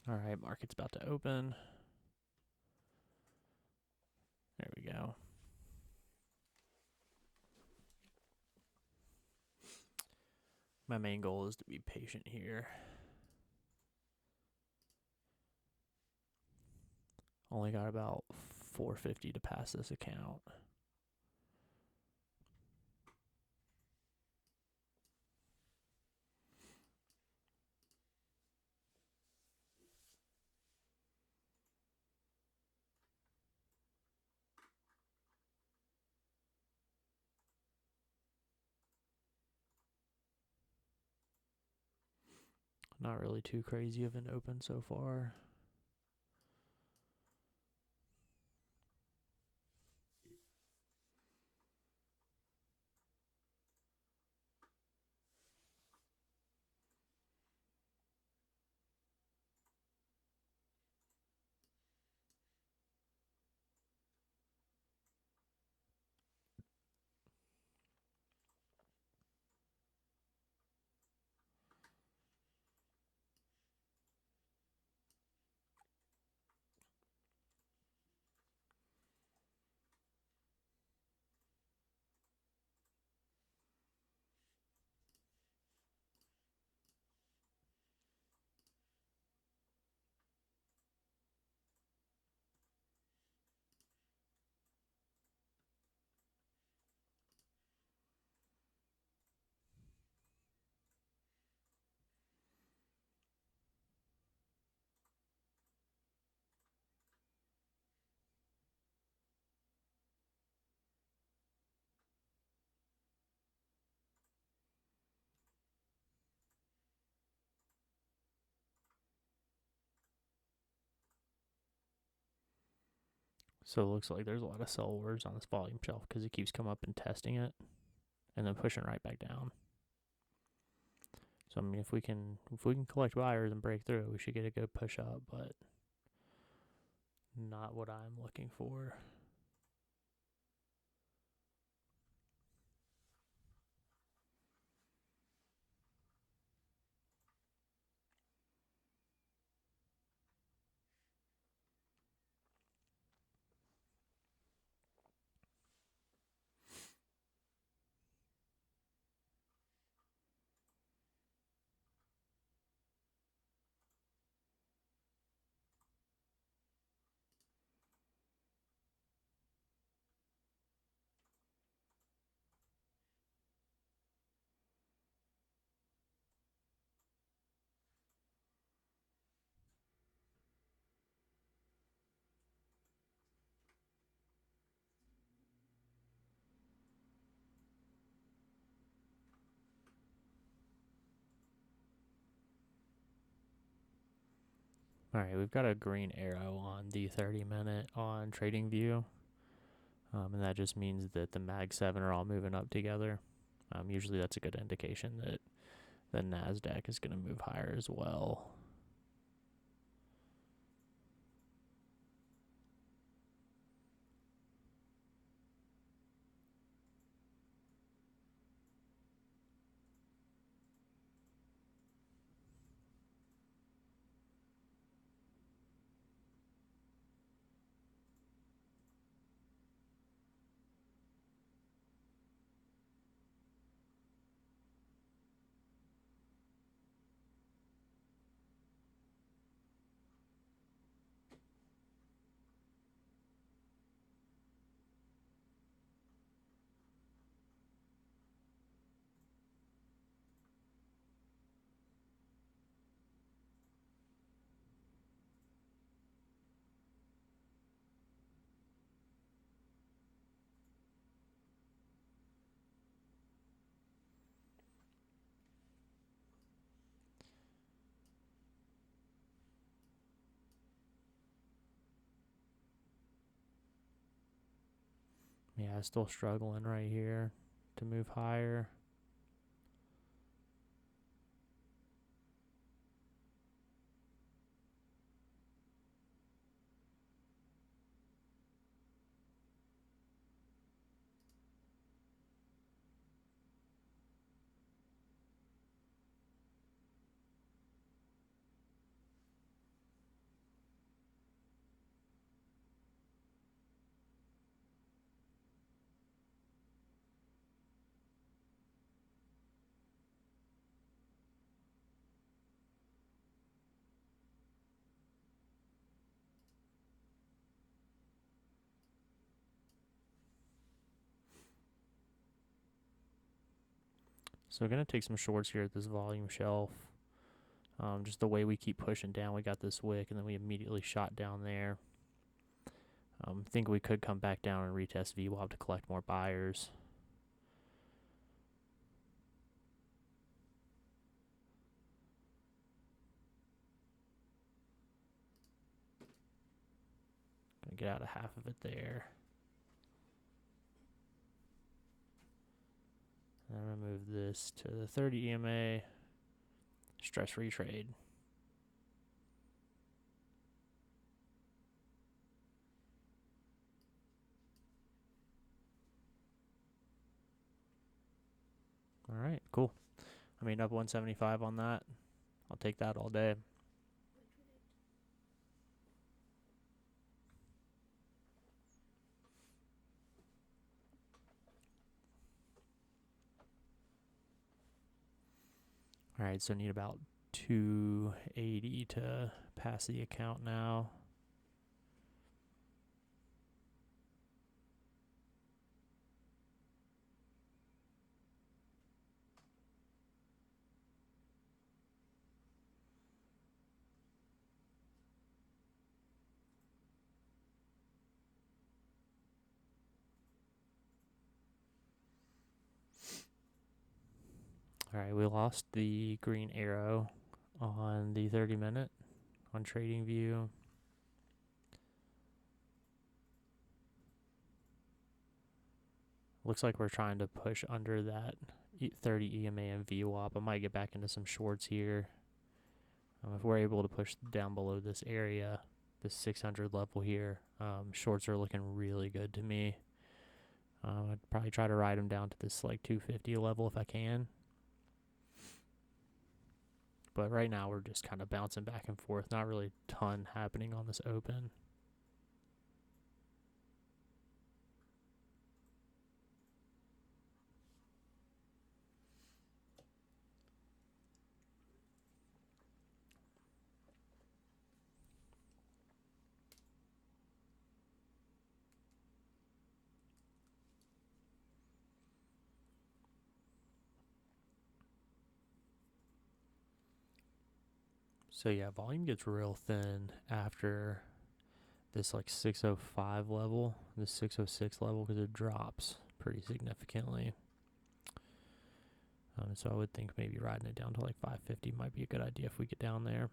All right, market's about to open. There we go. My main goal is to be patient here. Only got about 450 to pass this account. Not really too crazy of an open so far. So it looks like there's a lot of sell orders on this volume shelf because it keeps coming up and testing it and then pushing right back down. So I mean, if we can collect buyers and break through, we should get a good push up, but not what I'm looking for. All right, we've got a green arrow on the 30-minute on TradingView, and that just means that the Mag 7 are all moving up together. Usually that's a good indication that the NASDAQ is going to move higher as well. Yeah, still struggling right here to move higher. So we're going to take some shorts here at this volume shelf. Just the way we keep pushing down, we got this wick, and then we immediately shot down there. Think we could come back down and retest VWAP to collect more buyers. Gonna get out of half of it there. And remove this to the 30 EMA. Stress-free trade. All right, cool. I mean, up 175 on that. I'll take that all day. All right, so need about 280 to pass the account now. All right, we lost the green arrow on the 30 minute on TradingView. Looks like we're trying to push under that 30 EMA and VWAP. I might get back into some shorts here. If we're able to push down below this area, this 600 level here, shorts are looking really good to me. I'd probably try to ride them down to this like 250 level if I can. But right now we're just kind of bouncing back and forth. Not really a ton happening on this open. So yeah, volume gets real thin after this like 605 level, this 606 level, because it drops pretty significantly. So I would think maybe riding it down to like 550 might be a good idea if we get down there.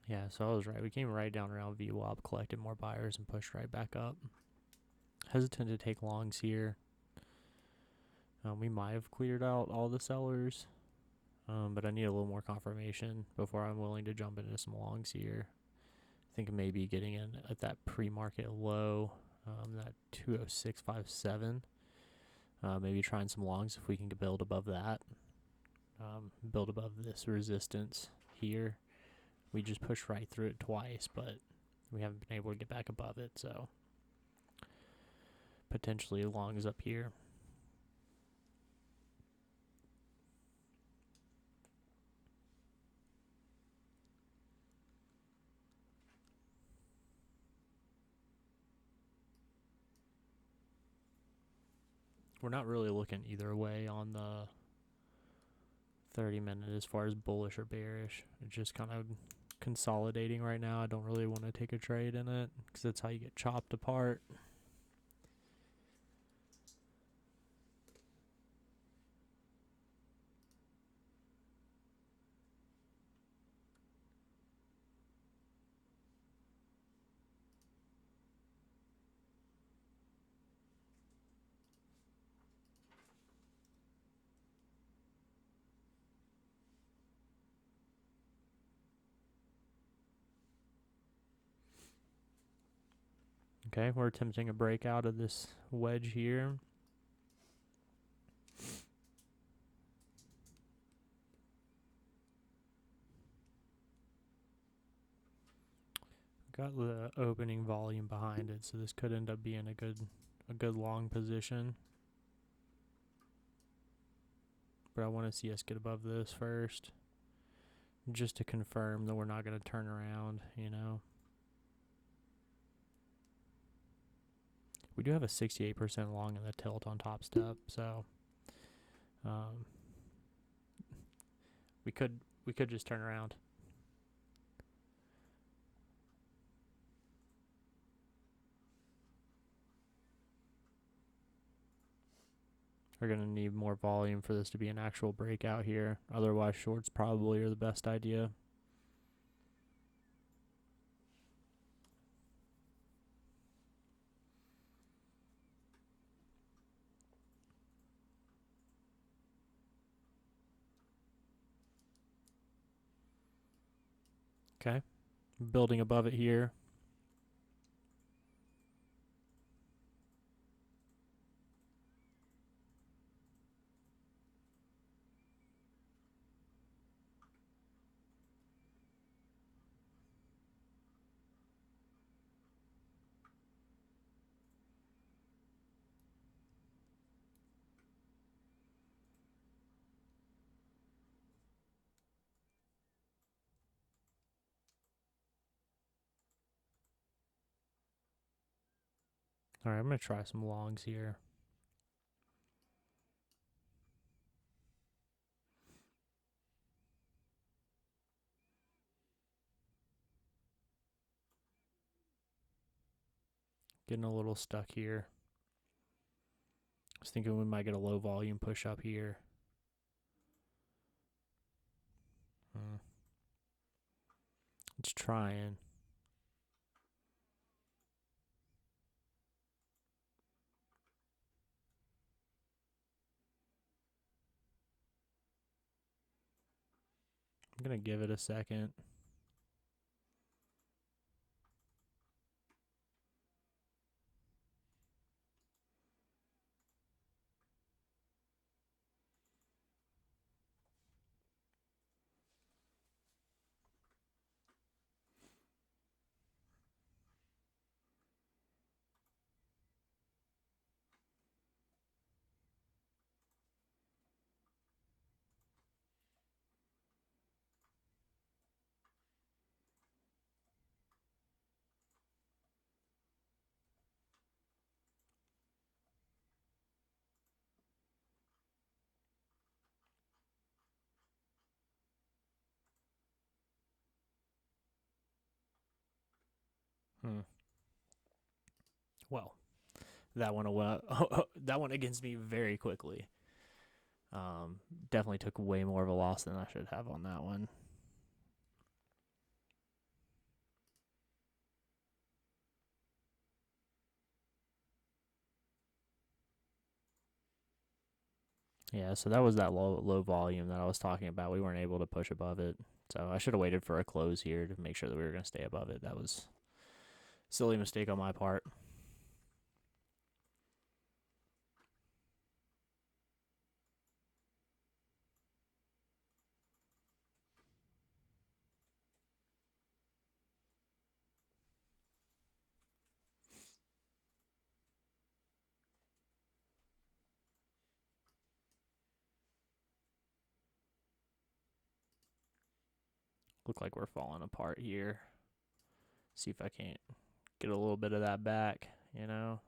Yeah, so I was right. We came right down around VWAP, collected more buyers, and pushed right back up. Hesitant to take longs here. We might have cleared out all the sellers, but I need a little more confirmation before I'm willing to jump into some longs here. I think maybe getting in at that pre-market low, that 206.57. Maybe trying some longs if we can build above that. Build above this resistance here. We just pushed right through it twice, but we haven't been able to get back above it, so potentially longs up here. We're not really looking either way on the 30 minute as far as bullish or bearish. It's just kind of consolidating right now. I don't really want to take a trade in it because that's how you get chopped apart. Okay, we're attempting a breakout of this wedge here. Got the opening volume behind it, so this could end up being a good long position. but I want to see us get above this first, just to confirm that we're not going to turn around, you know. We do have a 68% long in the tilt on top step, so we could just turn around. We're going to need more volume for this to be an actual breakout here. Otherwise, shorts probably are the best idea. Okay, building above it here. All right, I'm going to try some longs here. Getting a little stuck here. I was thinking we might get a low volume push up here. It's trying. I'm going to give it a second. Well, that one that went against me very quickly. Definitely took way more of a loss than I should have on that one. Yeah, so that was that low volume that I was talking about. We weren't able to push above it. So I should have waited for a close here to make sure that we were going to stay above it. That was a silly mistake on my part. Look like we're falling apart here. See if I can't get a little bit of that back, you know.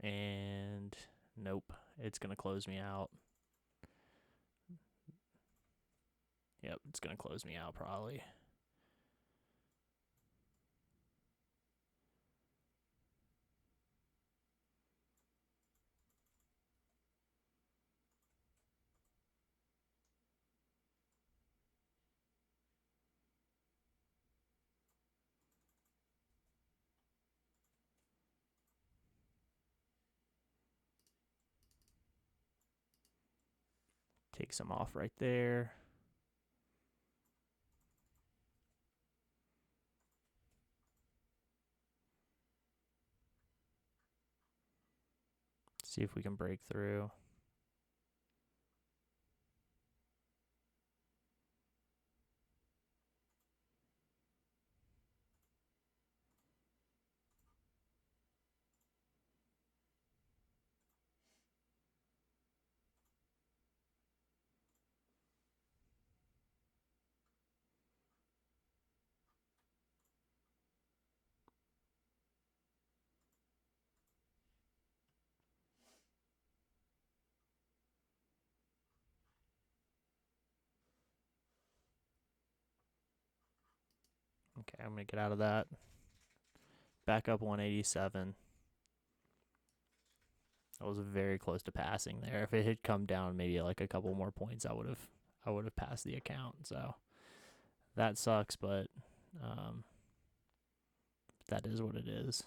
And nope, it's going to close me out. Yep, it's going to close me out probably. Take some off right there. See if we can break through. Okay, I'm going to get out of that. Back up 187. I was very close to passing there. If it had come down maybe like a couple more points, I would have passed the account. So that sucks, but that is what it is.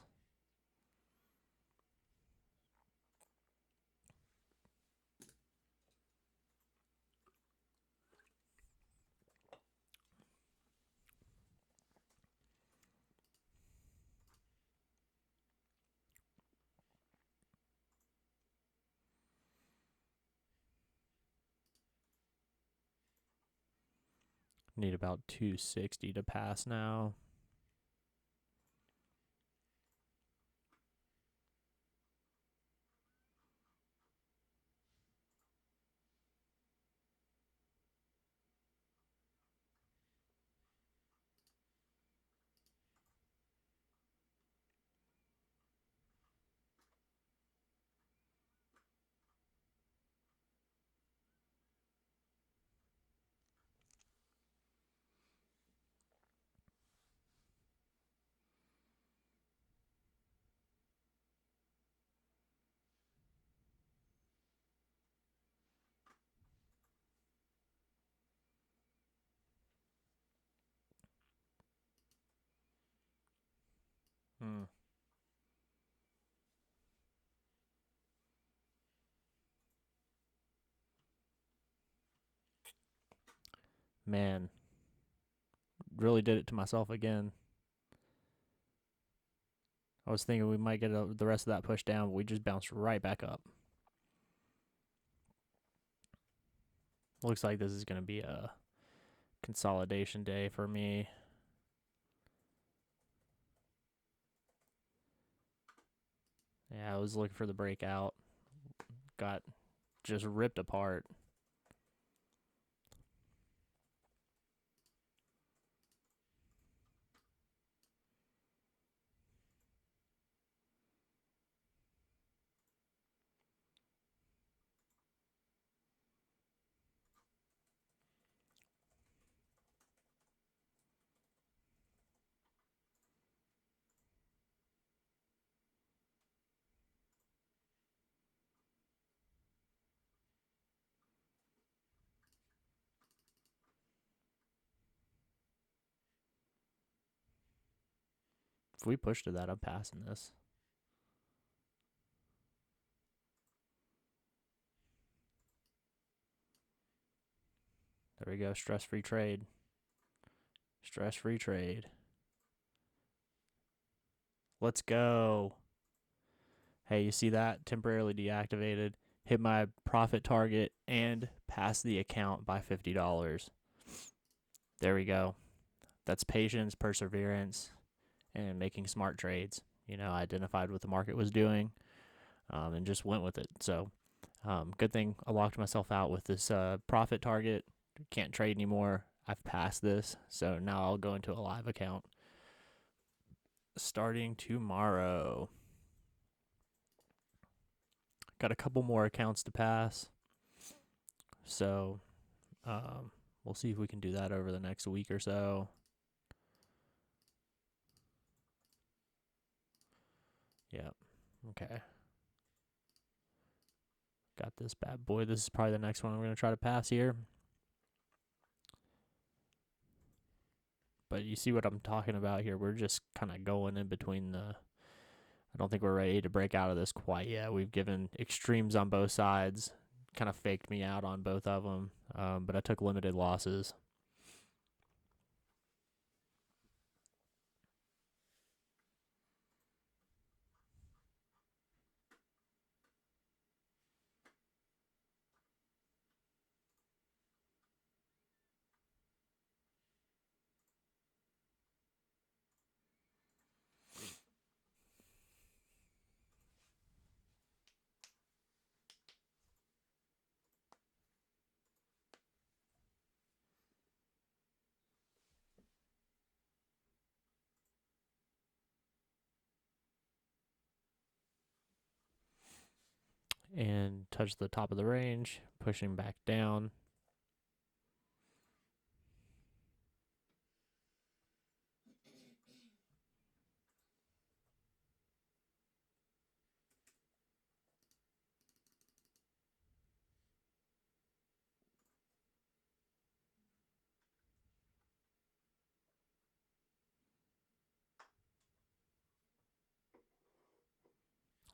Need about 260 to pass now. Man, really did it to myself again. I was thinking we might get the rest of that push down, but we just bounced right back up. Looks like this is going to be a consolidation day for me. Yeah, I was looking for the breakout. Got just ripped apart. If we push to that, I'm passing this. There we go. Stress-free trade. Stress-free trade. Let's go. Hey, you see that? Temporarily deactivated. Hit my profit target and pass the account by $50. There we go. That's patience, perseverance, and making smart trades. You know, I identified what the market was doing and just went with it. So good thing I locked myself out with this profit target. Can't trade anymore. I've passed this. So now I'll go into a live account starting tomorrow. Got a couple more accounts to pass. So we'll see if we can do that over the next week or so. Yep. Okay. Got this bad boy. This is probably the next one I'm going to try to pass here. But you see what I'm talking about here. We're just kind of going in between the... I don't think we're ready to break out of this quite yet. We've given extremes on both sides. Kind of faked me out on both of them. But I took limited losses. And touch the top of the range, pushing back down.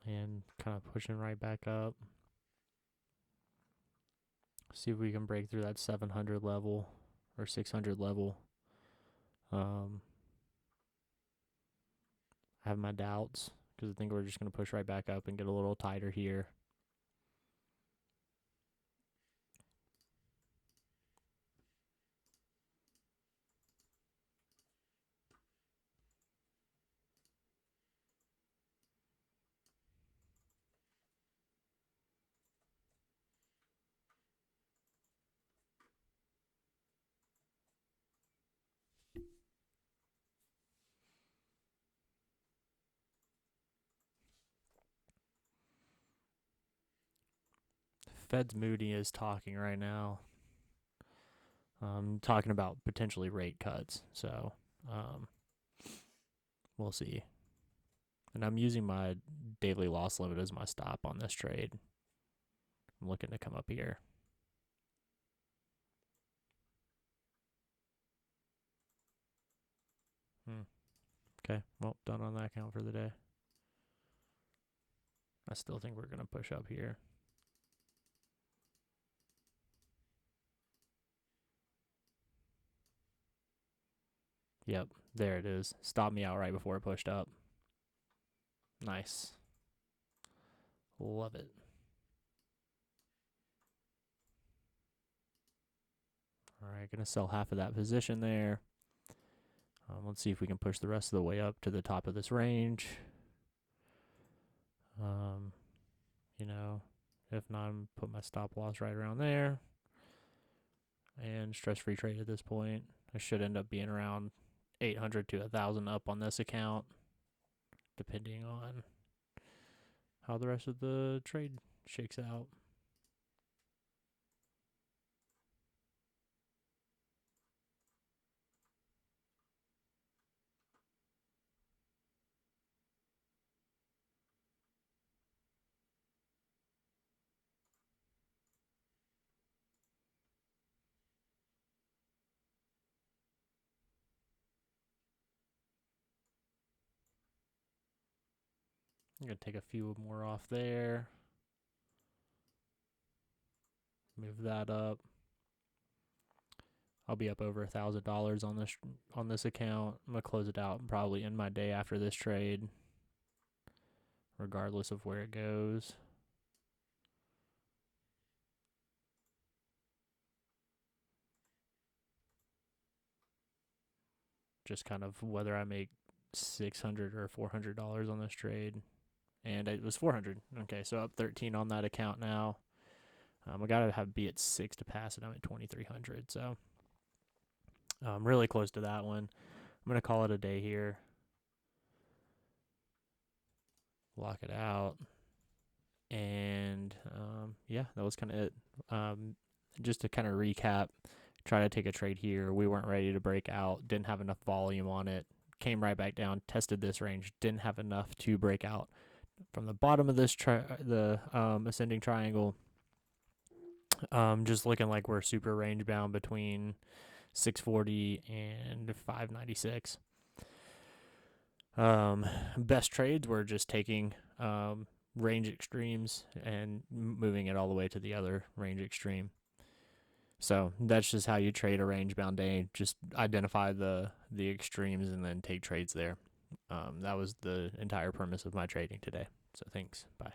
and kind of pushing right back up. See if we can break through that 700 level or 600 level. I have my doubts because I think we're just going to push right back up and get a little tighter here. Fed's Moody is talking right now. Talking about potentially rate cuts. So we'll see. And I'm using my daily loss limit as my stop on this trade. I'm looking to come up here. Okay, well, done on that account for the day. I still think we're going to push up here. Yep, there it is. Stopped me out right before it pushed up. Nice. Love it. All right, going to sell half of that position there. Let's see if we can push the rest of the way up to the top of this range. You know, if not, I'm put my stop loss right around there. And stress-free trade at this point. I should end up being around 800 to 1,000 up on this account, depending on how the rest of the trade shakes out. I'm going to take a few more off there. Move that up. I'll be up over $1,000 on this account. I'm gonna close it out and probably end my day after this trade, regardless of where it goes. Just kind of whether I make $600 or $400 on this trade, and it was 400. Okay, so up 13 on that account now. I gotta be at 6 to pass it. I'm at 2,300, so I'm really close to that one. I'm gonna call it a day here. Lock it out, and yeah, that was kind of it. Just to kind of recap, try to take a trade here. We weren't ready to break out, didn't have enough volume on it, came right back down, tested this range, didn't have enough to break out from the bottom of this ascending triangle. Just looking like we're super range bound between 640 and 596. Best trades were just taking range extremes and moving it all the way to the other range extreme. So that's just how you trade a range bound day. Just identify the extremes and then take trades there. That was the entire premise of my trading today. So thanks. Bye.